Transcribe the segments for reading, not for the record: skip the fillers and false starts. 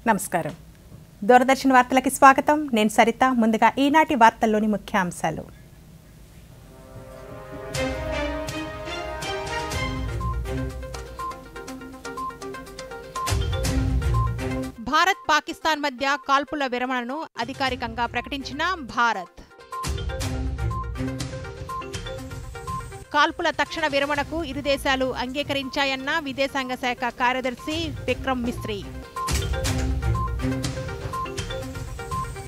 నమస్కారం. దూరదర్శన్ వార్తలకి స్వాగతం. నేను సరిత. ముందుగా ఈనాటి వార్తల్లోని ముఖ్యాంశాలు. భారత్ పాకిస్తాన్ మధ్య కాల్పుల విరమణను అధికారికంగా ప్రకటించిన భారత్. కాల్పుల తక్షణ విరమణకు ఇరు దేశాలు అంగీకరించాయన్న విదేశాంగ శాఖ కార్యదర్శి విక్రమ్ మిస్రీ.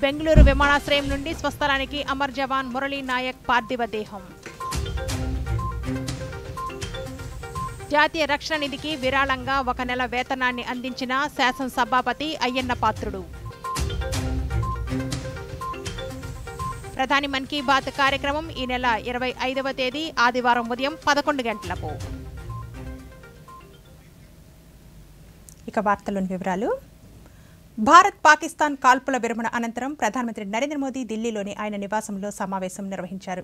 బెంగళూరు విమానాశ్రయం నుండి స్వస్థలానికి అమర్ జవాన్ మురళీ నాయక్ పార్థివ దేహం. జాతీయ రక్షణ నిధికి విరాళంగా 1 నెల వేతనాన్ని అందించిన శాసనసభాపతి అయ్యన్న పాత్రుడు. ప్రధాని మన్ కీ బాత్ కార్యక్రమం ఈ నెల 25వ తేదీ ఆదివారం ఉదయం 11 గంటలకు. ఇక వార్తల్లోని వివరాలు. భారత్ పాకిస్తాన్ కాల్పుల విరమణ అనంతరం ప్రధానమంత్రి నరేంద్ర మోదీ ఢిల్లీలోని ఆయన నివాసంలో సమావేశం నిర్వహించారు.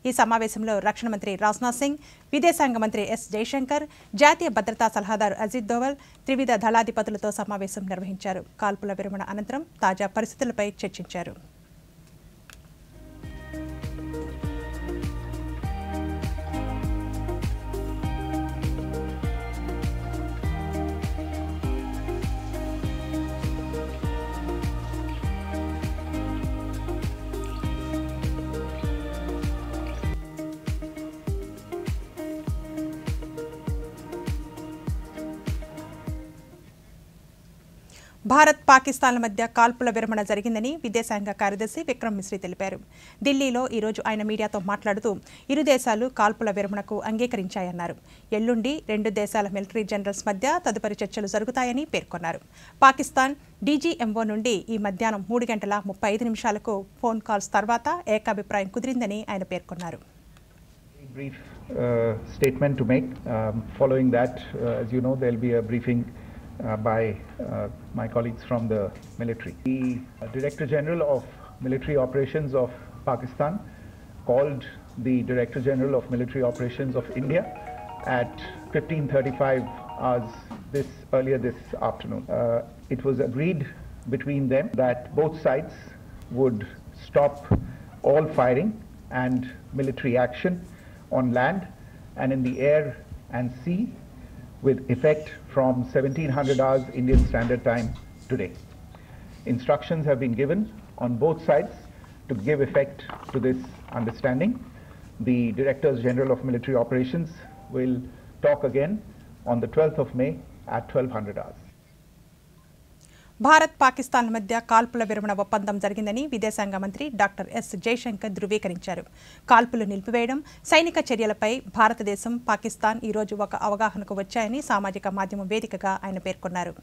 ఈ సమావేశంలో రక్షణ మంత్రి రాజ్నాథ్ సింగ్, విదేశాంగ మంత్రి ఎస్ జయశంకర్, జాతీయ భద్రతా సలహాదారు అజిత్ దోవల్, త్రివిధ దళాధిపతులతో సమావేశం నిర్వహించారు. కాల్పుల విరమణ అనంతరం తాజా పరిస్థితులపై చర్చించారు. భారత్ పాకిస్తాన్ల మధ్య కాల్పుల విరమణ జరిగిందని విదేశాంగ కార్యదర్శి విక్రమ్ మిస్రీ తెలిపారు. ఢిల్లీలో ఈరోజు ఆయన మీడియాతో మాట్లాడుతూ ఇరు దేశాలు కాల్పుల విరమణకు అంగీకరించాయన్నారు. ఎల్లుండి 2 దేశాల మిలిటరీ జనరల్స్ మధ్య తదుపరి చర్చలు జరుగుతాయని పేర్కొన్నారు. పాకిస్తాన్ డీజీఎంఓ నుండి ఈ మధ్యాహ్నం 3 గంటల 35 నిమిషాలకు ఫోన్ కాల్స్ తర్వాత ఏకాభిప్రాయం కుదిరిందని ఆయన పేర్కొన్నారు. Brief statement to make. Following that, as you know, there will be a briefing by my colleagues from the military. The Director General of Military Operations of Pakistan called the Director General of Military Operations of India at 15:35 hours earlier this afternoon. It was agreed between them that both sides would stop all firing and military action on land and in the air and sea with effect from 1700 hours Indian Standard Time today. Instructions have been given on both sides to give effect to this understanding. The Directors General of Military Operations will talk again on the 12th of May at 1200 hours. Bharat పాకిస్తాన్ల మధ్య కాల్పుల విరమణ ఒప్పందం జరిగిందని విదేశాంగ మంత్రి doctor yes Jayashankar ధృవీకరించారు. కాల్పులు నిలిపివేయడం, సైనిక చర్యలపై భారతదేశం, పాకిస్తాన్ ఈరోజు ఒక అవగాహనకు వచ్చాయని సామాజిక మాధ్యమం వేదికగా ఆయన పేర్కొన్నారు.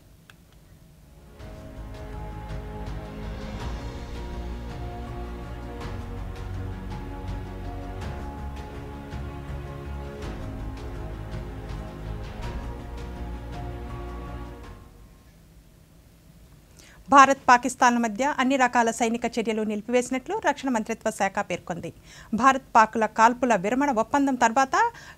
భారత్ పాకిస్తాన్ల మధ్య అన్ని రకాల సైనిక చర్యలు నిలిపివేసినట్లు రక్షణ మంత్రిత్వ శాఖ పేర్కొంది. భారత్ పాక్ల కాల్పుల విరమణ ఒప్పందం తర్వాత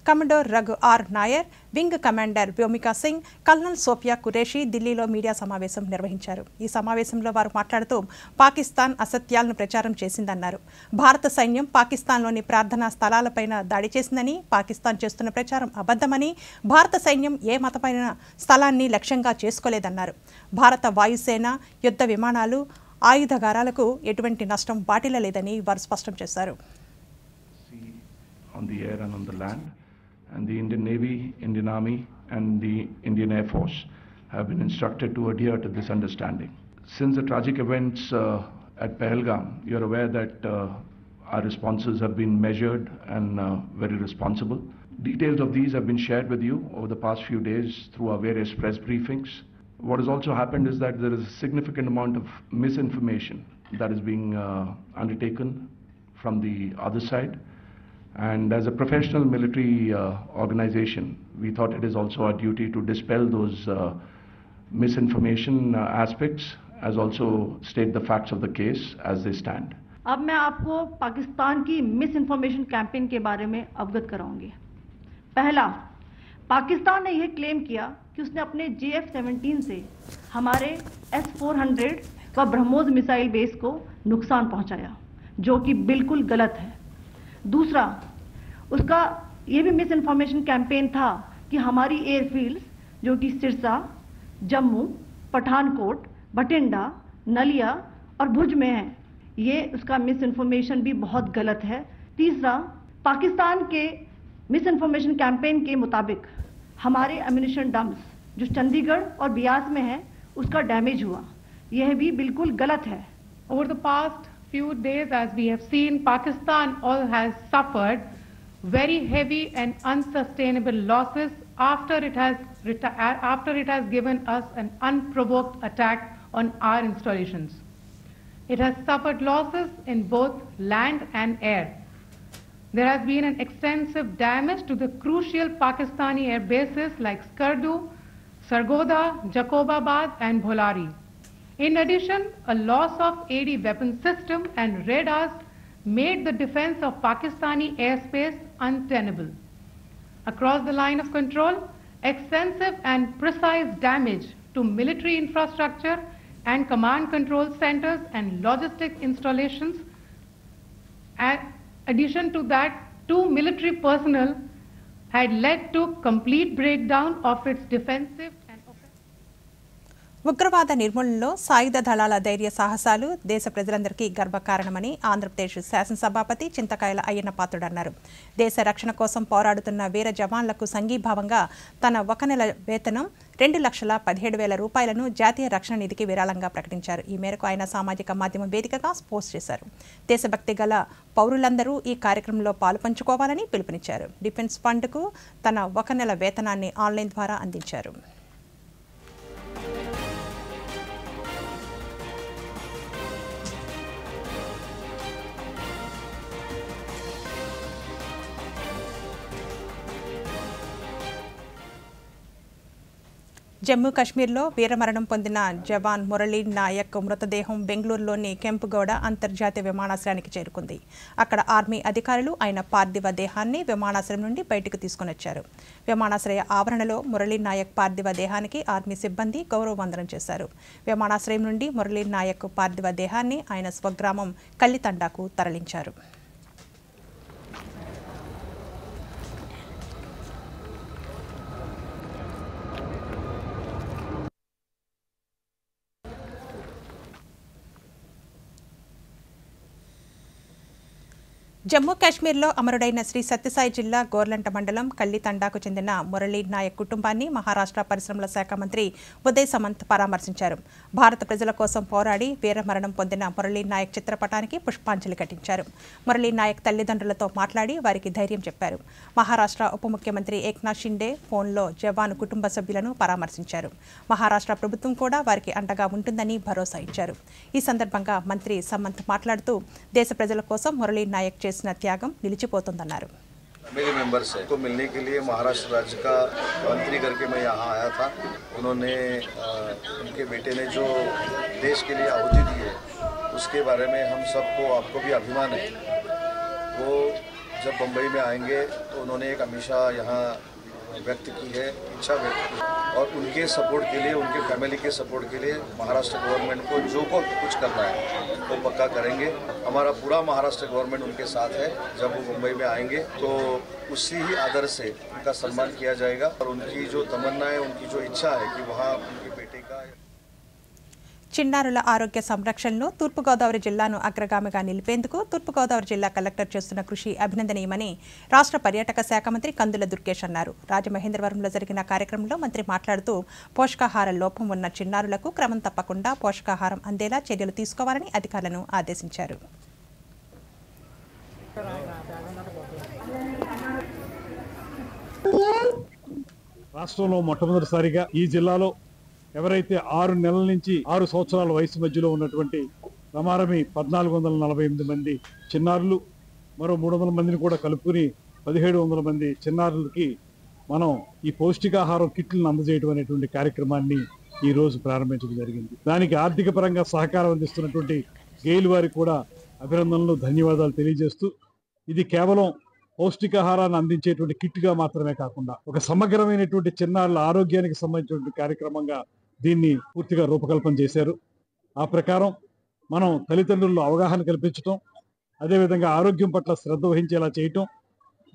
commander Raghu R Nair, wing commander Vyomika Singh, colonel Sophia Qureshi ఢిల్లీలో మీడియా సమావేశం నిర్వహించారు. ఈ సమావేశంలో వారు మాట్లాడుతూ పాకిస్తాన్ అసత్యాలను ప్రచారం చేసిందన్నారు. భారత సైన్యం పాకిస్తాన్లోని ప్రార్థనా స్థలాలపైన దాడి చేసిందని, పాకిస్తాన్ చేస్తున్న ప్రచారం అబద్ధమని, భారత సైన్యం ఏ మతమైన స్థలాన్ని లక్ష్యంగా చేసుకోలేదన్నారు. భారత వాయుసేన, యుద్ధ విమానాలు, ఆయుధగారాలకు ఎటువంటి నష్టం వాటిల్లలేదని వారు స్పష్టం చేశారు. On the air and on the land, and the Indian Navy, Indian Army and the Indian Air Force have been instructed to adhere to this understanding. Since the tragic events at Pahalgam, you're aware that our responses have been measured and very responsible. Details of these have been shared with you over the past few days through our various press briefings. What has also happened is that there is a significant amount of misinformation that is being undertaken from the other side. And as a professional military organization, we thought it is also our duty to dispel those misinformation aspects, as also state the facts of the case as they stand. अब मैं आपको पाकिस्तान की miss information campaign के बारे में अवगत कराऊंगी। पहला, पाकिस्तान ने यह क्लेम किया कि उसने अपने JF-17 से हमारे S-400 व ब्रह्मोस मिसाइल बेस को नुकसान पहुंचाया, जो कि बिल्कुल गलत है। दूसरा, उसका यह भी मिस इन्फॉर्मेशन कैंपेन था कि हमारी एयरफील्ड्स जो कि सिरसा, जम्मू, पठानकोट, बठिंडा, नलिया और भुज में है, ये उसका मिस इन्फॉर्मेशन भी बहुत गलत है। तीसरा, पाकिस्तान के मिस इन्फॉर्मेशन कैंपेन के मुताबिक हमारे एम्यूनिशन डम्प्स जो चंडीगढ़ और बियास में है उसका डैमेज हुआ, यह भी बिल्कुल गलत है। Over the past few days, as we have seen, Pakistan all has suffered very heavy and unsustainable losses after it has given us an unprovoked attack on our installations. It has suffered losses in both land and air. There has been an extensive damage to the crucial Pakistani air bases like Skardu, Sargodha, Jacobabad and Bholari. In addition, a loss of AD weapon system and radars made the defense of Pakistani airspace untenable. Across the line of control, extensive and precise damage to military infrastructure and command control centers and logistic installations. Addition to that, 2 military personnel had led to complete breakdown of its defensive and ఉగ్రవాద నిర్మూలనలో సాయుధ దళాల ధైర్య సాహసాలు దేశ ప్రజలందరికీ గర్వకారణమని ఆంధ్రప్రదేశ్ శాసనసభాపతి చింతకాయల అయ్యన్నపాత్రుడు అన్నారు. దేశ రక్షణ కోసం పోరాడుతున్న వీర జవాన్లకు సంఘీభావంగా తన 1 నెల వేతనం 2,17,000 రూపాయలను జాతీయ రక్షణ నిధికి విరాళంగా ప్రకటించారు. ఈ మేరకు ఆయన సామాజిక మాధ్యమం వేదికగా పోస్ట్ చేశారు. దేశభక్తి గల పౌరులందరూ ఈ కార్యక్రమంలో పాలుపంచుకోవాలని పిలుపునిచ్చారు. డిఫెన్స్ ఫండ్కు తన 1 నెల వేతనాన్ని ఆన్లైన్ ద్వారా అందించారు. జమ్మూ కాశ్మీర్లో వీరమరణం పొందిన జవాన్ మురళీ నాయక్ మృతదేహం బెంగళూరులోని కెంపుగౌడ అంతర్జాతీయ విమానాశ్రయానికి చేరుకుంది. అక్కడ ఆర్మీ అధికారులు ఆయన పార్థివ దేహాన్ని విమానాశ్రయం నుండి బయటకు తీసుకునొచ్చారు. విమానాశ్రయ ఆవరణలో మురళీ నాయక్ పార్థివ దేహానికి ఆర్మీ సిబ్బంది గౌరవ వందనం చేశారు. విమానాశ్రయం నుండి మురళీ నాయక్ పార్థివ దేహాన్ని ఆయన స్వగ్రామం కల్లితండాకు తరలించారు. జమ్మూ కాశ్మీర్లో అమరుడైన శ్రీ సత్యసాయి జిల్లా గోర్లంట మండలం కల్లితండాకు చెందిన మురళీ నాయక్ కుటుంబాన్ని మహారాష్ట్ర పరిశ్రమల శాఖ మంత్రి ఉదయ్ సమంత్ పరామర్శించారు. భారత ప్రజల కోసం పోరాడి వీరమరణం పొందిన మురళీ నాయక్ చిత్రపటానికి పుష్పాంజలి ఘటించారు. మురళీ నాయక్ తల్లిదండ్రులతో మాట్లాడి వారికి ధైర్యం చెప్పారు. మహారాష్ట్ర ఉప ముఖ్యమంత్రి ఏక్నాథ్ షిండే ఫోన్లో జవాన్ కుటుంబ సభ్యులను పరామర్శించారు. మహారాష్ట్ర ప్రభుత్వం కూడా వారికి అండగా ఉంటుందని భరోసా ఇచ్చారు. ఈ సందర్భంగా మంత్రి సమంత్ మాట్లాడుతూ దేశ ప్రజల కోసం మురళీ నాయక్ त्यागम निलिचिपोतुंदन्नारु. फैमिली मेंबर्स है को मिलने के लिए महाराष्ट्र राज्य का मंत्री करके मैं यहाँ आया था। उन्होंने उनके बेटे ने जो देश के लिए आहुति दी है उसके बारे में हम सबको आपको भी अभिमान है। वो जब बम्बई में आएंगे तो उन्होंने एक हमेशा यहाँ व्यक्त की है, इच्छा व्यक्त की, और उनके सपोर्ट के लिए, उनके फैमिली के सपोर्ट के लिए महाराष्ट्र गवर्नमेंट को जो कुछ करना है वो पक्का करेंगे। हमारा पूरा महाराष्ट्र गवर्नमेंट उनके साथ है। जब वो मुंबई में आएंगे तो उसी ही आदर से उनका सम्मान किया जाएगा और उनकी जो तमन्ना है, उनकी जो इच्छा है कि वहाँ उनके बेटे का చిన్నారుల ఆరోగ్య సంరక్షణలో తూర్పుగోదావరి జిల్లాను అగ్రగామిగా నిలిపేందుకు తూర్పుగోదావరి జిల్లా కలెక్టర్ చేస్తున్న కృషి అభినందనీయమని రాష్ట్ర పర్యాటక శాఖ మంత్రి కందుల దుర్గేష్ అన్నారు. రాజమహేంద్రవరంలో జరిగిన కార్యక్రమంలో మంత్రి మాట్లాడుతూ పోషకాహార లోపం ఉన్న చిన్నారులకు క్రమం తప్పకుండా పోషకాహారం అందేలా చర్యలు తీసుకోవాలని అధికారులను ఆదేశించారు. రాష్ట్రంలో మొట్టమొదటిసారిగా ఈ జిల్లాలో ఎవరైతే 6 నెలల నుంచి 6 సంవత్సరాల వయసు మధ్యలో ఉన్నటువంటి రమారమి 1448 మంది చిన్నారులు, మరో 300 మందిని కూడా కలుపుకుని 1700 మంది చిన్నారులకి మనం ఈ పౌష్టికాహారం కిట్లను అందజేయడం అనేటువంటి కార్యక్రమాన్ని ఈ రోజు ప్రారంభించడం జరిగింది. దానికి ఆర్థిక పరంగా సహకారం అందిస్తున్నటువంటి గెయిల్ వారికి కూడా అభినందనలు, ధన్యవాదాలు తెలియజేస్తూ, ఇది కేవలం పౌష్టికాహారాన్ని అందించేటువంటి కిట్గా మాత్రమే కాకుండా ఒక సమగ్రమైనటువంటి చిన్నారుల ఆరోగ్యానికి సంబంధించినటువంటి కార్యక్రమంగా దీన్ని పూర్తిగా రూపకల్పన చేశారు. ఆ ప్రకారం మనం తల్లిదండ్రుల్లో అవగాహన కల్పించడం, అదేవిధంగా ఆరోగ్యం పట్ల శ్రద్ధ వహించేలా చేయటం,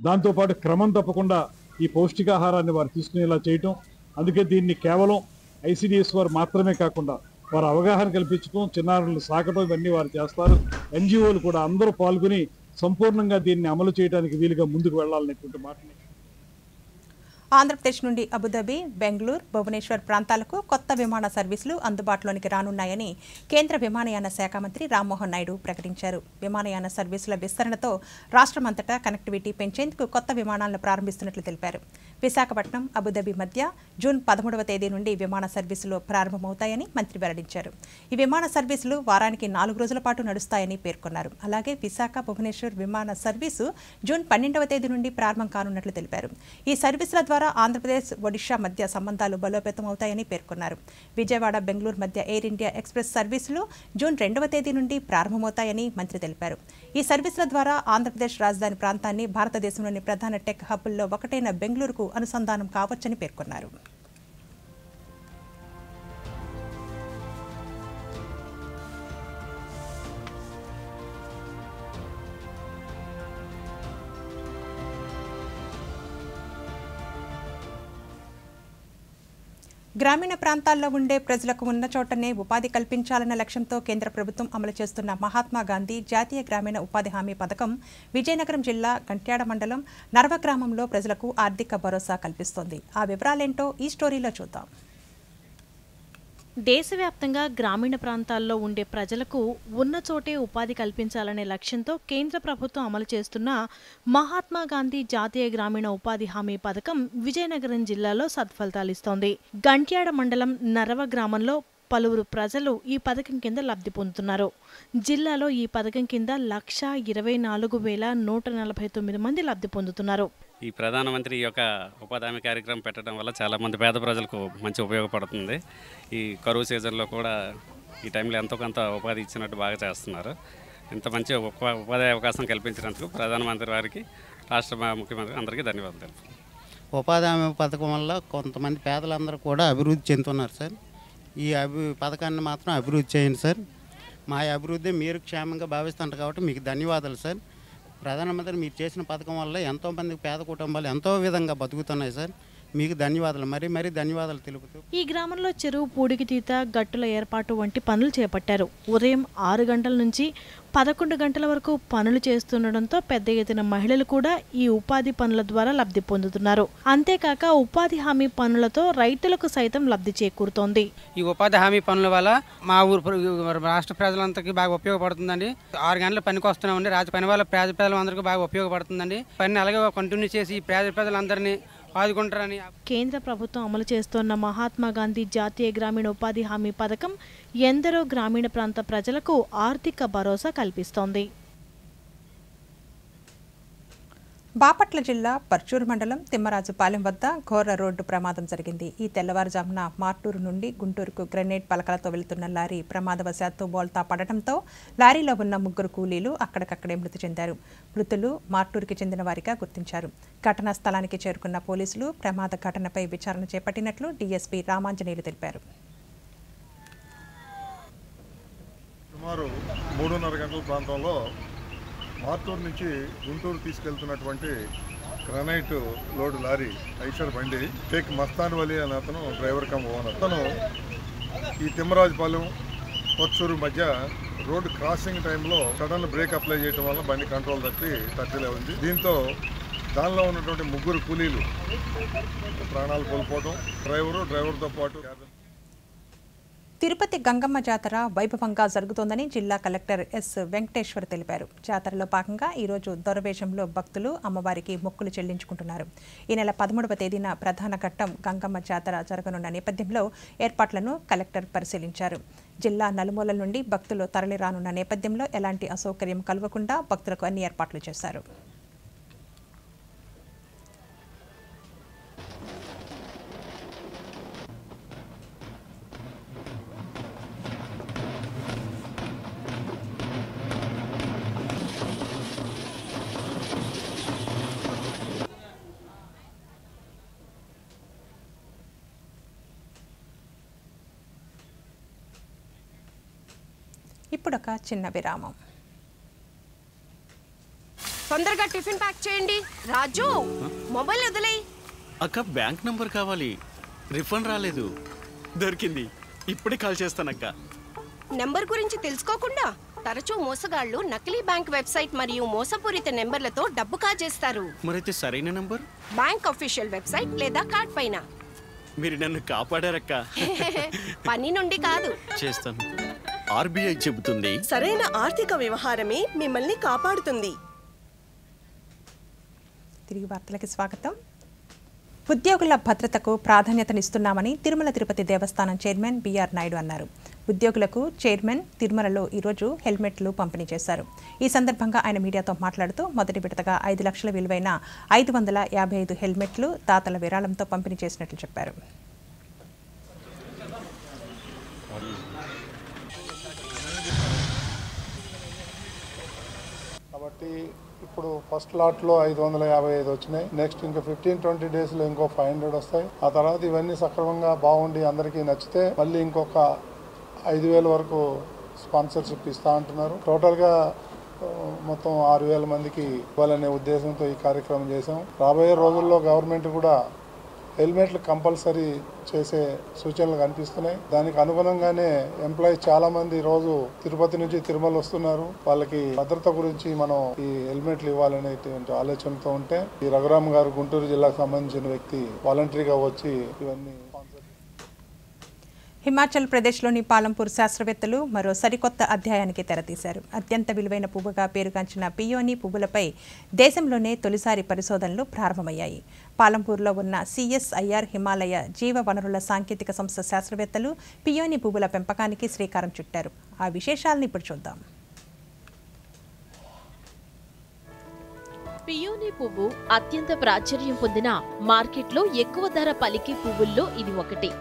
దాంతోపాటు క్రమం తప్పకుండా ఈ పౌష్టికాహారాన్ని వారు తీసుకునేలా చేయటం. అందుకే దీన్ని కేవలం ICDS వారు మాత్రమే కాకుండా వారు అవగాహన కల్పించడం, చిన్నారులను సాకటం ఇవన్నీ వారు చేస్తారు. NGOలు కూడా అందరూ పాల్గొని సంపూర్ణంగా దీన్ని అమలు చేయడానికి వీలుగా ముందుకు వెళ్లాలనేటువంటి మాటని ఆంధ్రప్రదేశ్ నుండి అబుదాబి, బెంగళూరు, భువనేశ్వర్ ప్రాంతాలకు కొత్త విమాన సర్వీసులు అందుబాటులోనికి రానున్నాయని కేంద్ర విమానయాన శాఖ మంత్రి రామ్మోహన్ నాయుడు ప్రకటించారు. విమానయాన సర్వీసుల విస్తరణతో రాష్ట్రమంతటా కనెక్టివిటీ పెంచేందుకు కొత్త విమానాలను ప్రారంభిస్తున్నట్లు తెలిపారు. విశాఖపట్నం, అబుదాబి మధ్య జూన్ 13వ తేదీ నుండి విమాన సర్వీసులు ప్రారంభమవుతాయని మంత్రి వెల్లడించారు. ఈ విమాన సర్వీసులు వారానికి 4 రోజుల పాటు నడుస్తాయని పేర్కొన్నారు. అలాగే విశాఖ, భువనేశ్వర్ విమాన సర్వీసు జూన్ 12వ తేదీ నుండి ప్రారంభం కానున్నట్లు తెలిపారు. ఈ సర్వీసుల ద్వారా ఆంధ్రప్రదేశ్, ఒడిషా మధ్య సంబంధాలు బలోపేతం అవుతాయని పేర్కొన్నారు. విజయవాడ, బెంగళూరు మధ్య ఎయిర్ ఇండియా ఎక్స్ప్రెస్ సర్వీసులు జూన్ 2వ తేదీ నుండి ప్రారంభమవుతాయని మంత్రి తెలిపారు. ఈ సర్వీసుల ద్వారా ఆంధ్రప్రదేశ్ రాజధాని ప్రాంతాన్ని భారతదేశంలోని ప్రధాన టెక్ హబ్బుల్లో ఒకటైన బెంగళూరుకు అనుసంధానం కావచ్చని పేర్కొన్నారు. గ్రామీణ ప్రాంతాల్లో ఉండే ప్రజలకు ఉన్న చోటనే ఉపాధి కల్పించాలన్న లక్ష్యంతో కేంద్ర ప్రభుత్వం అమలు చేస్తున్న మహాత్మా గాంధీ జాతీయ గ్రామీణ ఉపాధి హామీ పథకం విజయనగరం జిల్లా గంట్యాడ మండలం నర్వ గ్రామంలో ప్రజలకు ఆర్థిక భరోసా కల్పిస్తోంది. ఆ వివరాలేంటో ఈ స్టోరీలో చూద్దాం. దేశవ్యాప్తంగా గ్రామీణ ప్రాంతాల్లో ఉండే ప్రజలకు ఉన్న చోటే ఉపాధి కల్పించాలనే లక్ష్యంతో కేంద్ర ప్రభుత్వం అమలు చేస్తున్న మహాత్మా గాంధీ జాతీయ గ్రామీణ ఉపాధి హామీ పథకం విజయనగరం జిల్లాలో సత్ఫలితాలిస్తోంది. గంట్యాడ మండలం నరవ గ్రామంలో పలువురు ప్రజలు ఈ పథకం కింద లబ్ధి పొందుతున్నారు. జిల్లాలో ఈ పథకం కింద 1,24,149 మంది లబ్ధి పొందుతున్నారు. ఈ ప్రధానమంత్రి యొక్క ఉపాధి హామీ కార్యక్రమం పెట్టడం వల్ల చాలామంది పేద ప్రజలకు మంచి ఉపయోగపడుతుంది. ఈ కరువు సీజన్లో కూడా ఈ టైంలో ఎంతో కొంత ఉపాధి ఇచ్చినట్టు బాగా చేస్తున్నారు. ఇంత మంచి ఉపాధి అవకాశం కల్పించినందుకు ప్రధానమంత్రి వారికి, రాష్ట్ర ముఖ్యమంత్రి అందరికీ ధన్యవాదాలు. ఉపాధి హామీ పథకం వల్ల కొంతమంది పేదలందరూ కూడా అభివృద్ధి చెందుతున్నారు సార్. ఈ పథకాన్ని మాత్రం అభివృద్ధి చేయండి సార్. మా అభివృద్ధి మీరు క్షేమంగా భావిస్తున్నారు కాబట్టి మీకు ధన్యవాదాలు సార్. ప్రధానమంత్రి మీరు చేసిన పథకం వల్ల ఎంతోమంది పేద కుటుంబాలు ఎంతో విధంగా బతుకుతున్నాయి సార్. మీకు ధన్యవాదాలు, మరీ ధన్యవాదాలు తెలుపుతూ ఈ గ్రామంలో చెరువు పూడికితీత, గట్టుల ఏర్పాటు వంటి పనులు చేపట్టారు. ఉదయం 6 గంటల నుంచి 11 గంటల వరకు పనులు చేస్తుండటంతో పెద్ద ఎత్తున మహిళలు కూడా ఈ ఉపాధి పనుల ద్వారా లబ్ధి పొందుతున్నారు. అంతేకాక ఉపాధి హామీ పనులతో రైతులకు సైతం లబ్ధి చేకూరుతోంది. ఈ ఉపాధి హామీ పనుల వల్ల మా ఊరు రాష్ట్ర ప్రజలందరికీ బాగా ఉపయోగపడుతుందండి. 6 గంటల పనికి వస్తున్నామండి. పని వల్ల పేద ప్రజలందరికీ బాగా ఉపయోగపడుతుందండి. పని అలాగే కంటిన్యూ చేసి పేద ప్రజలందరినీ ఆదుకుంటారని కేంద్ర ప్రభుత్వం అమలు చేస్తున్న మహాత్మా గాంధీ జాతీయ గ్రామీణ ఉపాధి హామీ పథకం ఎందరో గ్రామీణ ప్రాంత ప్రజలకు ఆర్థిక భరోసా కల్పిస్తోంది. బాపట్ల జిల్లా పర్చూరు మండలం తిమ్మరాజుపాలెం వద్ద ఘోర రోడ్డు ప్రమాదం జరిగింది. ఈ తెల్లవారుజామున మార్టూరు నుండి గుంటూరుకు గ్రెనేడ్ పలకలతో వెళుతున్న లారీ ప్రమాదవశాత్తు బోల్తా పడటంతో లారీలో ఉన్న 3 కూలీలు అక్కడికక్కడే మృతి చెందారు. మృతులు మార్టూరుకి చెందిన వారిగా గుర్తించారు. ఘటనా స్థలానికి చేరుకున్న పోలీసులు ప్రమాద ఘటనపై విచారణ చేపట్టినట్లు డీఎస్పీ రామాంజనేయులు తెలిపారు. సుమారు 3:30 గంటల ప్రాంతంలో మార్టూరు నుంచి గుంటూరు తీసుకెళ్తున్నటువంటి గ్రనైట్ లోడ్ లారీ ఐషర్ బండి షేక్ మస్తాన్ వలీ అనే అతను డ్రైవర్ కమ్ ఓనర్. అతను ఈ తిమ్మరాజుపాలెం పర్చూరు మధ్య రోడ్డు క్రాసింగ్ టైంలో సడన్ బ్రేక్ అప్లై చేయడం వల్ల బండి కంట్రోల్ తప్పిలే ఉంది. దీంతో దానిలో ఉన్నటువంటి 3 కూలీలు ప్రాణాలు కోల్పోవడం, డ్రైవర్తో పాటు. తిరుపతి గంగమ్మ జాతర వైభవంగా జరుగుతోందని జిల్లా కలెక్టర్ ఎస్ వెంకటేశ్వర్ తెలిపారు. జాతరలో భాగంగా ఈరోజు దొరవేషంలో భక్తులు అమ్మవారికి మొక్కులు చెల్లించుకుంటున్నారు. ఈ నెల 13వ తేదీన ప్రధాన ఘట్టం గంగమ్మ జాతర జరగనున్న నేపథ్యంలో ఏర్పాట్లను కలెక్టర్ పరిశీలించారు. జిల్లా నలుమూలల నుండి భక్తులు తరలిరానున్న నేపథ్యంలో ఎలాంటి అసౌకర్యం కలగకుండా భక్తులకు అన్ని ఏర్పాట్లు చేశారు. ఇప్పుడొక చిన్న విరామం. తొందరగా టిఫిన్ ప్యాక్ చేయండి. రాజు మొబైల్ వదిలేయ్. అక్క బ్యాంక్ నంబర్ కావాలి. రిఫండ్ రాలేదు. దొరికింది. ఇప్పుడే కాల్ చేస్తానక్క. నెంబర్ గురించి తెలుసుకోకుండా తరచూ మోసగాళ్లు నకిలీ బ్యాంక్ వెబ్సైట్ మరియు మోసపూరిత నెంబర్లతో డబ్బు కాజేస్తారు. మరైతే సరైన నంబర్ బ్యాంక్ అఫీషియల్ వెబ్సైట్ లేదా కార్డ్ పైన. మీరు నన్ను కాపాడారక్క. పని నుండి కాదు. చేస్తాను. ఆర్బీఐ చెబుతుంది సరైన ఆర్థిక వ్యవహారమే మిమ్మల్ని కాపాడుతుంది. తిరిగి వార్తలకి స్వాగతం. ఉద్యోగుల భద్రతకు ప్రాధాన్యతనిస్తున్నామని తిరుమల తిరుపతి దేవస్థానం చైర్మన్ బిఆర్ నాయుడు అన్నారు. ఉద్యోగులకు చైర్మన్ తిరుమలలో ఈరోజు హెల్మెట్లు పంపిణీ చేశారు. ఈ సందర్భంగా ఆయన మీడియాతో మాట్లాడుతూ మొదటి విడతగా 5 లక్షల విలువైన 555 హెల్మెట్లు దాతల విరాళంతో పంపిణీ చేసినట్లు చెప్పారు. కాబట్టి ఇప్పుడు ఫస్ట్ లాట్లో 555 వచ్చినాయి. నెక్స్ట్ ఇంకా 15-20 డేస్లో ఇంకో 500 వస్తాయి. ఆ తర్వాత ఇవన్నీ సక్రమంగా బాగుండి అందరికీ నచ్చితే మళ్ళీ ఇంకొక 5,000 వరకు స్పాన్సర్షిప్ ఇస్తా అంటున్నారు. టోటల్గా మొత్తం 6,000 మందికి ఇవ్వాలనే ఉద్దేశంతో ఈ కార్యక్రమం చేశాం. రాబోయే రోజుల్లో గవర్నమెంట్ కూడా హెల్మెట్లు కంపల్సరీ చేసే సూచనలు కనిపిస్తున్నాయి. దానికి అనుగుణంగానే ఎంప్లాయీస్ చాలా మంది రోజు తిరుపతి నుంచి తిరుమల వస్తున్నారు. వాళ్ళకి భద్రత గురించి మనం ఈ హెల్మెట్లు ఇవ్వాలనేటువంటి ఆలోచనతో ఉంటే ఈ రఘురామ్ గారు గుంటూరు జిల్లాకు సంబంధించిన వ్యక్తి వాలంటరీగా వచ్చి ఇవన్నీ. హిమాచల్ ప్రదేశ్లోని పాలంపూర్ శాస్త్రవేత్తలు మరో సరికొత్త అధ్యాయానికి తెరతీశారు. అత్యంత విలువైన పువ్వుగా పేరుగాంచిన పియోనీ పువ్వులపై దేశంలోనే తొలిసారి పరిశోధనలు ప్రారంభమయ్యాయి. పాలంపూర్లో ఉన్న CSIR హిమాలయ జీవ వనరుల సాంకేతిక సంస్థ శాస్త్రవేత్తలు పియోనీ పువ్వుల పెంపకానికి శ్రీకారం చుట్టారు. ఆ విశేషాలను ఇప్పుడు చూద్దాం. పియోనీ పువ్వు అత్యంత ప్రాచుర్యం పొందిన మార్కెట్లో ఎక్కువ ధర పలికే పువ్వుల్లో ఇది ఒకటి.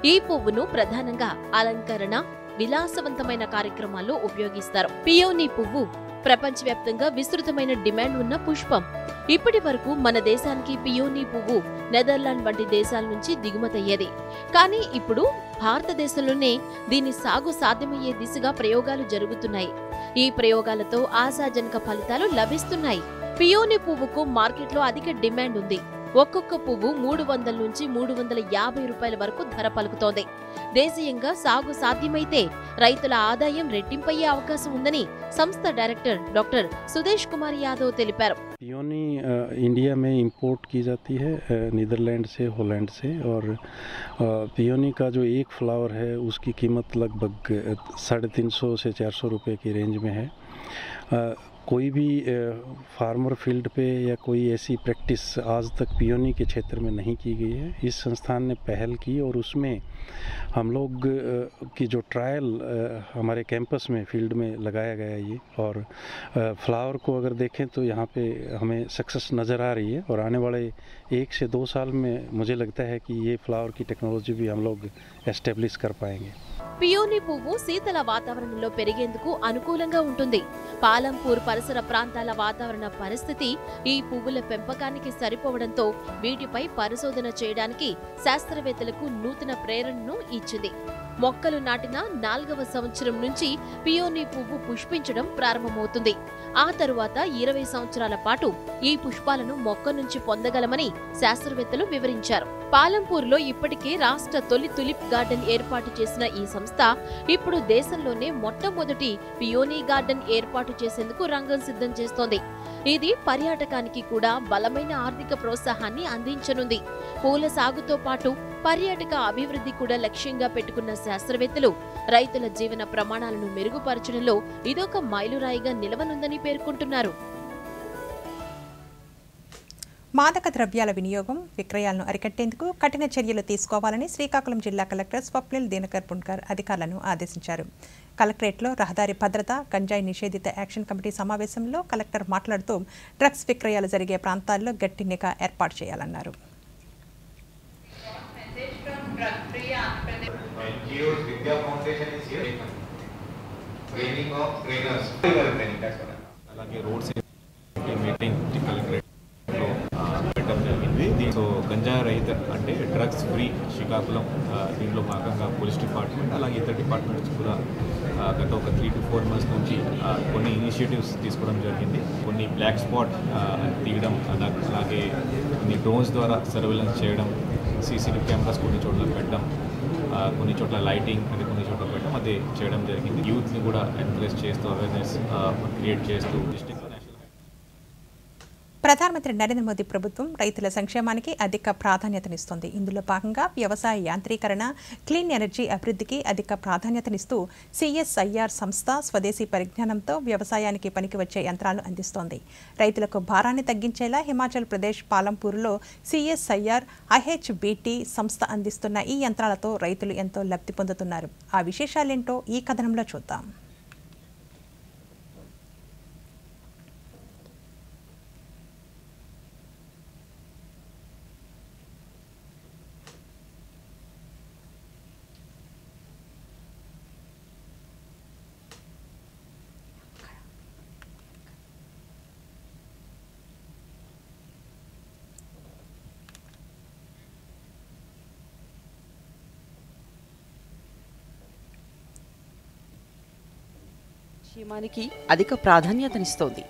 ఈ పువ్వును ప్రధానంగా అలంకరణ, విలాసవంతమైన కార్యక్రమాల్లో ఉపయోగిస్తారు. పియోనీ పువ్వు ప్రపంచవ్యాప్తంగా విస్తృతమైన డిమాండ్ ఉన్న పుష్పం. ఇప్పటి వరకు మన దేశానికి పియోనీ పువ్వు నెదర్లాండ్ వంటి దేశాల నుంచి దిగుమతయ్యేది. కానీ ఇప్పుడు భారతదేశంలోనే దీని సాగు సాధ్యమయ్యే దిశగా ప్రయోగాలు జరుగుతున్నాయి. ఈ ప్రయోగాలతో ఆశాజనక ఫలితాలు లభిస్తున్నాయి. పియోనీ పువ్వుకు మార్కెట్లో అధిక డిమాండ్ ఉంది. ఒక్కొక్క పువ్వు 300 నుంచి 350 రూపాయల వరకు ధర పలుకుతోంది. దేశీయంగా సాగు సాధ్యమైతే రైతుల ఆదాయం రెట్టింపయ్యే అవకాశం ఉందని సంస్థ డైరెక్టర్ డాక్టర్ సుదేష్ కుమార్ యాదవ్ తెలిపారు. पियोनी इंडिया में इंपोर्ट की जाती है नीदरलैंड से, हॉलैंड से, और पियोनी का जो एक फ्लावर है उसकी कीमत लगभग 350 से 400 रुपए की रेंज में है. कोई भी फार्मर फील्ड पे या कोई ऐसी प्रैक्टिस आज तक पियोनी के क्षेत्र में नहीं की गई है. इस संस्थान ने पहल की और उसमें हम लोग की जो ट्रायल हमारे कैंपस में फील्ड में लगाया गया ये, और फ्लावर को अगर देखें तो यहाँ पे हमें सक्सेस नज़र आ रही है. और आने वाले 1 से 2 साल में मुझे लगता है कि ये फ्लावर की टेक्नोलॉजी भी हम लोग एस्टेब्लिश कर पाएंगे. పియోనీ పువ్వు శీతల వాతావరణంలో పెరిగేందుకు అనుకూలంగా ఉంటుంది. పాలంపూర్ పరిసర ప్రాంతాల వాతావరణ పరిస్థితి ఈ పువ్వుల పెంపకానికి సరిపోవడంతో వీటిపై పరిశోధన చేయడానికి శాస్త్రవేత్తలకు నూతన ప్రేరణను ఇచ్చింది. మొక్కలు నాటిన 4వ సంవత్సరం నుంచి పియోనీ పువ్వు పుష్పించడం ప్రారంభమవుతుంది. ఆ తరువాత 20 సంవత్సరాల పాటు ఈ పుష్పాలను మొక్క నుంచి పొందగలమని శాస్త్రవేత్తలు వివరించారు. పాలంపూర్లో ఇప్పటికే రాష్ట్ర తొలి తులిప్ గార్డెన్ ఏర్పాటు చేసిన ఈ సంస్థ ఇప్పుడు దేశంలోనే మొట్టమొదటి పియోనీ గార్డెన్ ఏర్పాటు చేసేందుకు రంగం సిద్ధం చేస్తోంది. ఇది పర్యాటకానికి కూడా బలమైన ఆర్థిక ప్రోత్సాహాన్ని అందించనుంది. పూల సాగుతో పాటు పర్యాటక అభివృద్ధి కూడా లక్ష్యంగా పెట్టుకున్న శాస్త్రవేత్తలు రైతుల జీవన ప్రమాణాలను మెరుగుపరచడంలో ఇదొక మైలురాయిగా నిలవనుందని పేర్కొంటున్నారు. మాదక ద్రవ్యాల వినియోగం, విక్రయాలను అరికట్టేందుకు కఠిన చర్యలు తీసుకోవాలని శ్రీకాకుళం జిల్లా కలెక్టర్ స్వప్నిల్ దినకర్ పుణ్కర్ అధికారులను ఆదేశించారు. కలెక్టరేట్లో రహదారి భద్రత, గంజాయి నిషేధిత యాక్షన్ కమిటీ సమావేశంలో కలెక్టర్ మాట్లాడుతూ డ్రగ్స్ విక్రయాలు జరిగే ప్రాంతాల్లో గట్టి నిఘా ఏర్పాటు చేయాలన్నారు. అలాగే రోడ్ సేఫ్టీ మీటింగ్ కలెక్టరేట్లో పెట్టడం జరిగింది. సో గంజా రహిత అంటే డ్రగ్స్ ఫ్రీ శ్రీకాకుళం దీంట్లో భాగంగా పోలీస్ డిపార్ట్మెంట్ అలాగే ఇతర డిపార్ట్మెంట్స్ కూడా గత ఒక 3 to 4 months నుంచి కొన్ని ఇనిషియేటివ్స్ తీసుకోవడం జరిగింది. కొన్ని బ్లాక్ స్పాట్ తీయడం, అలాగే కొన్ని డ్రోన్స్ ద్వారా సర్వేలెన్స్ చేయడం, CCTV కెమెరాస్ కొన్ని చోట్ల పెట్టడం, కొన్ని చోట్ల లైటింగ్ అది కొన్ని చోట్ల పెట్టడం అది చేయడం జరిగింది. యూత్ని కూడా ఎంకరేజ్ చేస్తూ అవేర్నెస్ క్రియేట్ చేస్తూ డిస్ట్రిక్ట్ ప్రధానమంత్రి నరేంద్ర మోదీ ప్రభుత్వం రైతుల సంక్షేమానికి అధిక ప్రాధాన్యతనిస్తోంది. ఇందులో భాగంగా వ్యవసాయ యాంత్రీకరణ, క్లీన్ ఎనర్జీ అభివృద్ధికి అధిక ప్రాధాన్యతనిస్తూ CSIR సంస్థ స్వదేశీ పరిజ్ఞానంతో వ్యవసాయానికి పనికి వచ్చే యంత్రాలను అందిస్తోంది. రైతులకు భారాన్ని తగ్గించేలా హిమాచల్ ప్రదేశ్ పాలంపూర్లో CSIR IHBT సంస్థ అందిస్తున్న ఈ యంత్రాలతో రైతులు ఎంతో లబ్ధి పొందుతున్నారు. ఆ విశేషాలేంటో ఈ కథనంలో చూద్దాం. సంక్షేమానికి అధిక ప్రాధాన్యతనిస్తోంది.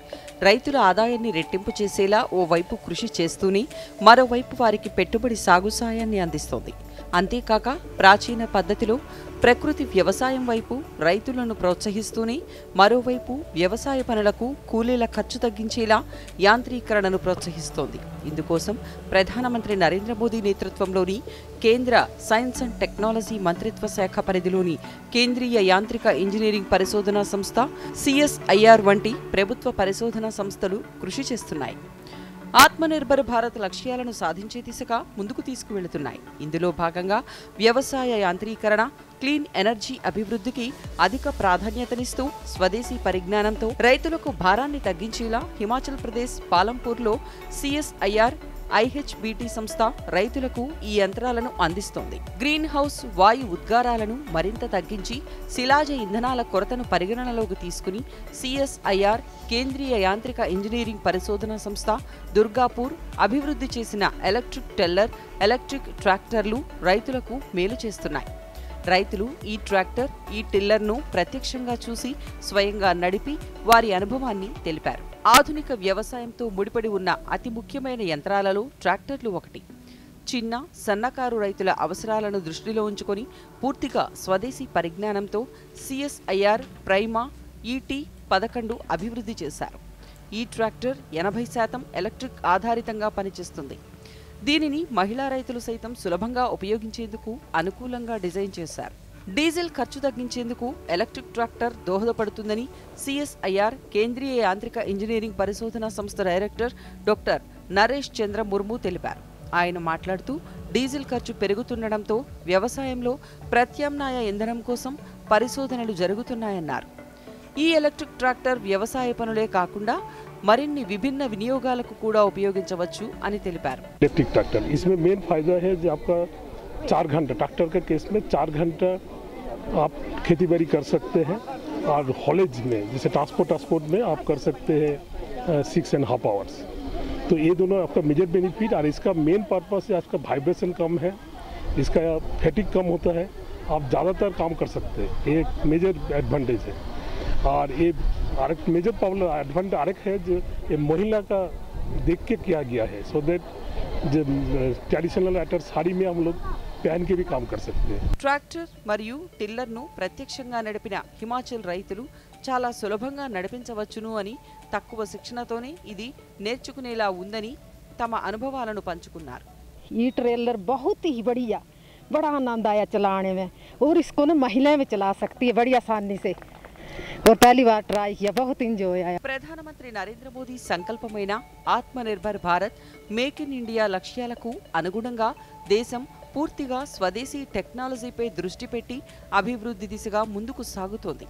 రైతుల ఆదాయాన్ని రెట్టింపు చేసేలా ఓవైపు కృషి చేస్తూనే మరోవైపు వారికి పెట్టుబడి సాగు సాయాన్ని అందిస్తోంది. అంతేకాక ప్రాచీన పద్ధతిలో ప్రకృతి వ్యవసాయం వైపు రైతులను ప్రోత్సహిస్తూనే మరోవైపు వ్యవసాయ పనులకు కూలీల ఖర్చు తగ్గించేలా యాంత్రీకరణను ప్రోత్సహిస్తోంది. ఇందుకోసం ప్రధానమంత్రి నరేంద్ర మోదీ నేతృత్వంలోని కేంద్ర సైన్స్ అండ్ టెక్నాలజీ మంత్రిత్వ శాఖ పరిధిలోని కేంద్రీయ యాంత్రిక ఇంజనీరింగ్ పరిశోధనా సంస్థ CSIR వంటి ప్రభుత్వ పరిశోధనా సంస్థలు కృషి చేస్తున్నాయి. ఆత్మనిర్భర్ భారత్ లక్ష్యాలను సాధించే దిశగా ముందుకు తీసుకువెళుతున్నాయి. ఇందులో భాగంగా వ్యవసాయ యాంత్రీకరణ, క్లీన్ ఎనర్జీ అభివృద్ధికి అధిక ప్రాధాన్యతనిస్తూ స్వదేశీ పరిజ్ఞానంతో రైతులకు భారాన్ని తగ్గించేలా హిమాచల్ ప్రదేశ్ పాలంపూర్లో CSIR IHBT సంస్థ రైతులకు ఈ యంత్రాలను అందిస్తోంది. గ్రీన్ హౌస్ వాయు ఉద్గారాలను మరింత తగ్గించి శిలాజ ఇంధనాల కొరతను పరిగణనలోకి తీసుకుని CSIR కేంద్రీయ యాంత్రిక ఇంజనీరింగ్ పరిశోధనా సంస్థ దుర్గాపూర్ అభివృద్ధి చేసిన ఎలక్ట్రిక్ టెల్లర్, ఎలక్ట్రిక్ ట్రాక్టర్లు రైతులకు మేలు చేస్తున్నాయి. రైతులు ఈ ట్రాక్టర్, ఈ టిల్లర్ను ప్రత్యక్షంగా చూసి స్వయంగా నడిపి వారి అనుభవాన్ని తెలిపారు. ఆధునిక వ్యవసాయంతో ముడిపడి ఉన్న అతి ముఖ్యమైన యంత్రాలలో ట్రాక్టర్లు ఒకటి. చిన్న, సన్నకారు రైతుల అవసరాలను దృష్టిలో ఉంచుకొని పూర్తిగా స్వదేశీ పరిజ్ఞానంతో CSIR ప్రైమా ET11 అభివృద్ధి చేశారు. ఈ ట్రాక్టర్ 80% ఎలక్ట్రిక్ ఆధారితంగా పనిచేస్తుంది. దీనిని మహిళా రైతులు సైతం సులభంగా ఉపయోగించేందుకు అనుకూలంగా డిజైన్ చేశారు. డీజిల్ ఖర్చు తగ్గించేందుకు ఎలక్ట్రిక్ ట్రాక్టర్ దోహదపడుతుందని CSIR కేంద్రీయ యాంత్రిక ఇంజనీరింగ్ పరిశోధనా సంస్థ డైరెక్టర్ డాక్టర్ నరేష్ చంద్ర ముర్ము తెలిపారు. ఆయన మాట్లాడుతూ డీజిల్ ఖర్చు పెరుగుతుండటంతో వ్యవసాయంలో ప్రత్యామ్నాయ ఇంధనం కోసం పరిశోధనలు జరుగుతున్నాయన్నారు. ఈ ఎలక్ట్రిక్ ట్రాక్టర్ వ్యవసాయ పనులే కాకుండా మరిన్ని విభిన్న వినియోగాలకు కూడా ఉపయోగించవచ్చు అని తెలిపారు. इलेक्ट्रिक ट्रैक्टर इसमें मेन फायदा है जो आपका 4 घंटा ट्रैक्टर के केस में 4 घंटा आप खेती बाड़ी कर सकते हैं और हॉलेज में जैसे ट्रांसपोर्ट में आप कर सकते हैं 6.5 आवर्स. तो ये दोनों आपका मेजर बेनिफिट और इसका मेन पर्पस है आपका वाइब्रेशन कम है, इसका फैटिक कम होता है, आप ज़्यादातर काम कर सकते हैं. ये एक मेजर एडवांटेज है. और ये एक मेजर प्रॉब्लम एडवांटेज है जो ये महिला का देख के किया गया है सो दैट जो ट्रेडिशनल अटर साड़ी में हम लोग पहन के भी काम कर सकते हैं. ట్రాక్టర్ మరియు టిల్లర్ను ప్రత్యక్షంగా నడిపిన హిమాచల్ రైతులు చాలా సులభంగా నడిపించవచ్చును అని, తక్కువ శిక్షణతోనే ఇది నేర్చుకునేలా ఉందని తమ అనుభవాలను పంచుకున్నారు. ये ट्रेलर बहुत ही बढ़िया, बड़ा आनंद आया चलाने में और इसको ना महिलाएं भी चला सकती है बड़ी आसानी से और पहली बार ट्राई किया, बहुत एंजॉय आया. ప్రధానమంత్రి నరేంద్ర మోదీ సంకల్పమైన Atmanirbhar Bharat, make in India లక్ష్యాలకు అనుగుణంగా దేశం పూర్తిగా స్వదేశీ టెక్నాలజీపై దృష్టి పెట్టి అభివృద్ధి దిశగా ముందుకు సాగుతోంది.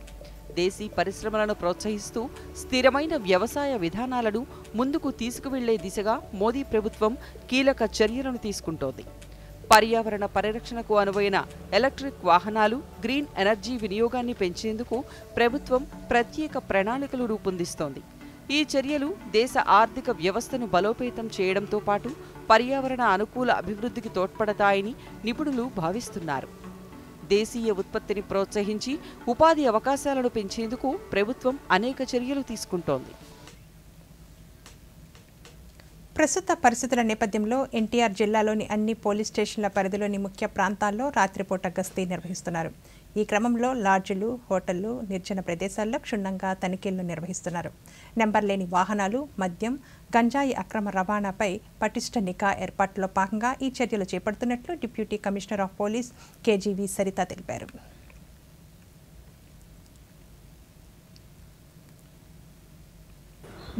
దేశీ పరిశ్రమలను ప్రోత్సహిస్తూ స్థిరమైన వ్యవసాయ విధానాలను ముందుకు తీసుకువెళ్లే దిశగా మోదీ ప్రభుత్వం కీలక చర్యలను తీసుకుంటోంది. పర్యావరణ పరిరక్షణకు అనువైన ఎలక్ట్రిక్ వాహనాలు, గ్రీన్ ఎనర్జీ వినియోగాన్ని పెంచేందుకు ప్రభుత్వం ప్రత్యేక ప్రణాళికలు రూపొందిస్తోంది. ఈ చర్యలు దేశ ఆర్థిక వ్యవస్థను బలోపేతం చేయడంతో పాటు పర్యావరణ అనుకూల అభివృద్ధికి తోడ్పడతాయని నిపుణులు భావిస్తున్నారు. దేశీయ ఉత్పత్తిని ప్రోత్సహించి ఉపాధి అవకాశాలను పెంచేందుకు ప్రభుత్వం అనేక చర్యలు తీసుకుంటోంది. ప్రస్తుత పరిస్థితుల నేపథ్యంలో ఎన్టీఆర్ జిల్లాలోని అన్ని పోలీస్ స్టేషన్ల పరిధిలోని ముఖ్య ప్రాంతాల్లో రాత్రిపూట గస్తీ నిర్వహిస్తున్నారు. ఈ క్రమంలో లాడ్జులు, హోటళ్లు, నిర్జన ప్రదేశాల్లో క్షుణ్ణంగా తనిఖీలను నిర్వహిస్తున్నారు. నెంబర్ లేని వాహనాలు, మద్యం, గంజాయి అక్రమ రవాణాపై పటిష్ట నిఘా ఏర్పాట్లో భాగంగా ఈ చర్యలు చేపడుతున్నట్లు deputy commissioner of police కేజీవి Saritha తెలిపారు.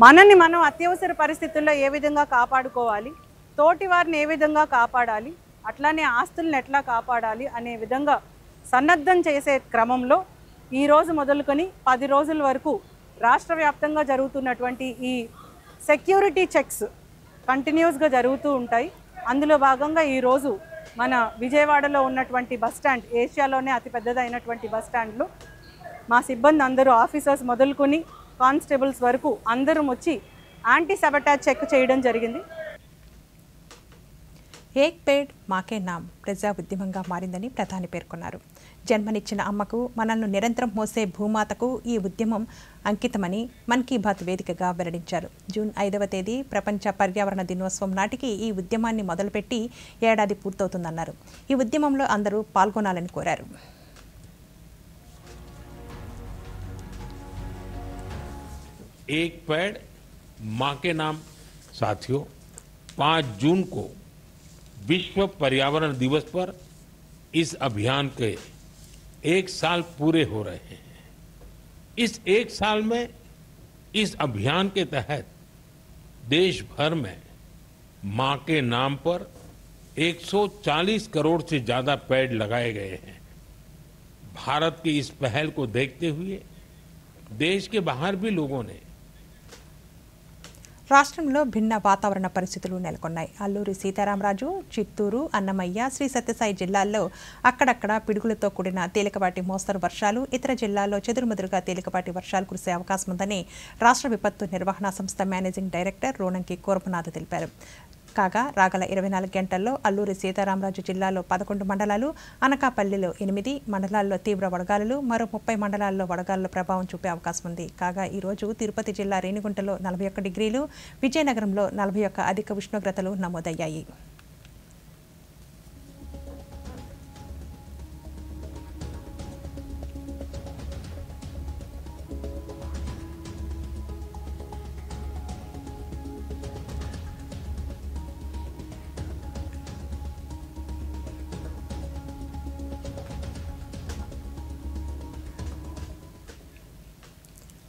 మనల్ని మనం అత్యవసర పరిస్థితుల్లో ఏ విధంగా కాపాడుకోవాలి, తోటి వారిని ఏ విధంగా కాపాడాలి, అట్లానే ఆస్తులను ఎట్లా కాపాడాలి అనే విధంగా సన్నద్ధం చేసే క్రమంలో ఈరోజు మొదలుకొని 10 రోజుల వరకు రాష్ట్ర వ్యాప్తంగా జరుగుతున్నటువంటి ఈ సెక్యూరిటీ చెక్స్ కంటిన్యూస్గా జరుగుతూ ఉంటాయి. అందులో భాగంగా ఈరోజు మన విజయవాడలో ఉన్నటువంటి బస్టాండ్, ఏషియాలోనే అతిపెద్దదైనటువంటి బస్టాండ్లో మా సిబ్బంది అందరూ, ఆఫీసర్స్ మొదలుకొని కానిస్టేబుల్స్ వరకు అందరూ వచ్చి యాంటీ సబటాజ్ చెక్ చేయడం జరిగింది. ఏక్ పేడ్ మాకే నామ్ ప్రజా ఉద్యమంగా మారిందని ప్రధాని పేర్కొన్నారు. జన్మనిచ్చిన అమ్మకు, మనల్ని నిరంతరం మోసే భూమాతకు ఈ ఉద్యమం అంకితమని మన్ కీ బాత్ వేదికగా వెల్లడించారు. జూన్ 5వ తేదీ ప్రపంచ పర్యావరణ దినోత్సవం నాటికి ఈ ఉద్యమాన్ని మొదలుపెట్టి ఏడాది పూర్తవుతుందన్నారు. ఈ ఉద్యమంలో అందరూ పాల్గొనాలని కోరారు. एक पेड़ मां के नाम। साथियों, 5 जून को विश्व पर्यावरण दिवस पर इस अभियान के 1 साल पूरे हो रहे हैं। इस 1 साल में इस अभियान के तहत देश भर में मां के नाम पर 140 करोड़ से ज्यादा पेड़ लगाए गए हैं। भारत की इस पहल को देखते हुए देश के बाहर भी लोगों ने రాష్ట్రంలో భిన్న వాతావరణ పరిస్థితులు నెలకొన్నాయి. అల్లూరి సీతారామరాజు, చిత్తూరు, అన్నమయ్య, శ్రీ సత్యసాయి జిల్లాల్లో అక్కడక్కడ పిడుగులతో కూడిన తేలికపాటి మోస్తరు వర్షాలు, ఇతర జిల్లాల్లో చెదురుమదురుగా తేలికపాటి వర్షాలు కురిసే అవకాశం ఉందని రాష్ట్ర విపత్తు నిర్వహణ సంస్థ మేనేజింగ్ డైరెక్టర్ రోణంకి కూర్మనాథ్ తెలిపారు. కాగా రాగల 24 గంటల్లో అల్లూరి సీతారామరాజు జిల్లాలో 11 మండలాలు, అనకాపల్లిలో 8 మండలాల్లో తీవ్ర వడగాలులు, మరో 30 మండలాల్లో వడగాలుల ప్రభావం చూపే అవకాశం ఉంది. కాగా ఈరోజు తిరుపతి జిల్లా రేణిగుంటలో 41 డిగ్రీలు, విజయనగరంలో 41 అధిక ఉష్ణోగ్రతలు నమోదయ్యాయి.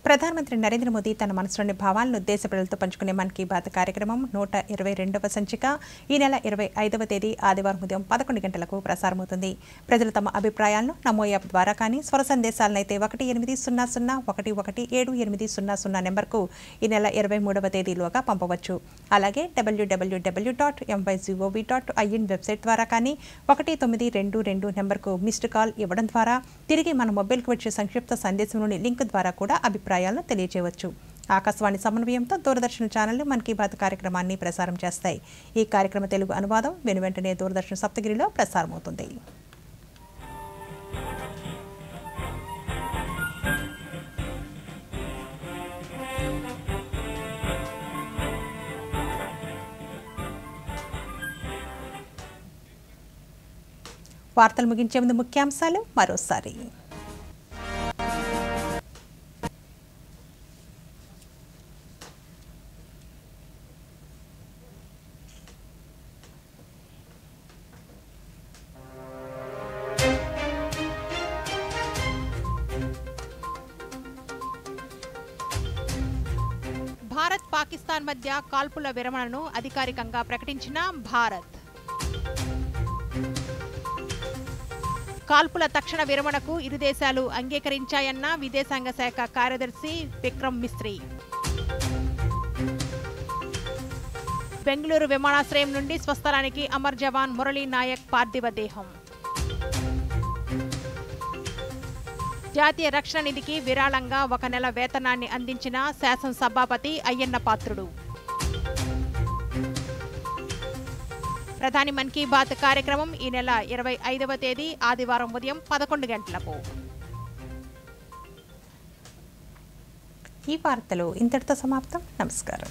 ప్రధానమంత్రి నరేంద్ర మోదీ తన మనసులోని భావాలను దేశ ప్రజలతో పంచుకునే మన్ కీ బాత్ కార్యక్రమం 122వ సంచిక ఈ నెల 25వ తేదీ ఆదివారం ఉదయం 11 గంటలకు ప్రసారమవుతుంది. ప్రజలు తమ అభిప్రాయాలను నమో యాప్ ద్వారా కానీ, స్వర సందేశాలనైతే 1800117800 నెంబర్కు ఈ నెల 23వ తేదీలోగా పంపవచ్చు. అలాగే www.mygov.in వెబ్సైట్ ద్వారా కానీ 1922 నెంబర్కు మిస్డ్ కాల్ ఇవ్వడం ద్వారా తిరిగి మన మొబైల్కు వచ్చే సంక్షిప్త సందేశంలోని లింక్ ద్వారా కూడా అభిప్రాయాలను తెలియజేయవచ్చు. ఆకాశవాణి సమన్వయంతో దూరదర్శన్ ఛానళ్లు మన్ కీ బాత్ కార్యక్రమాన్ని ప్రసారం చేస్తాయి. ఈ కార్యక్రమ తెలుగు అనువాదం వెనువెంటనే దూరదర్శన్ సప్తగిరిలో ప్రసారమవుతుంది. వార్తలు ముగించే ముందు ముఖ్యాంశాలు మరోసారి. భారత్ పాకిస్తాన్ మధ్య కాల్పుల విరమణను అధికారికంగా ప్రకటించిన భారత్. కాల్పుల తక్షణ విరమణకు ఇరు దేశాలు అంగీకరించాయన్న విదేశాంగ శాఖ కార్యదర్శి విక్రమ్ మిస్త్రీ. బెంగళూరు విమానాశ్రయం నుండి స్వస్థలానికి అమర్ జవాన్ మురళీ నాయక్ పార్థివ దేహం. జాతీయ రక్షణ నిధికి విరాళంగా 1 నెల వేతనాన్ని అందించిన శాసనసభాపతి అయ్యన్న పాత్రుడు. ప్రధాని మన్ కీ బాత్ కార్యక్రమం ఈ నెల 25వ తేదీ ఆదివారం ఉదయం 11 గంటలకు. ఈ వార్తలు ఇంతటితో సమాప్తం. నమస్కారం.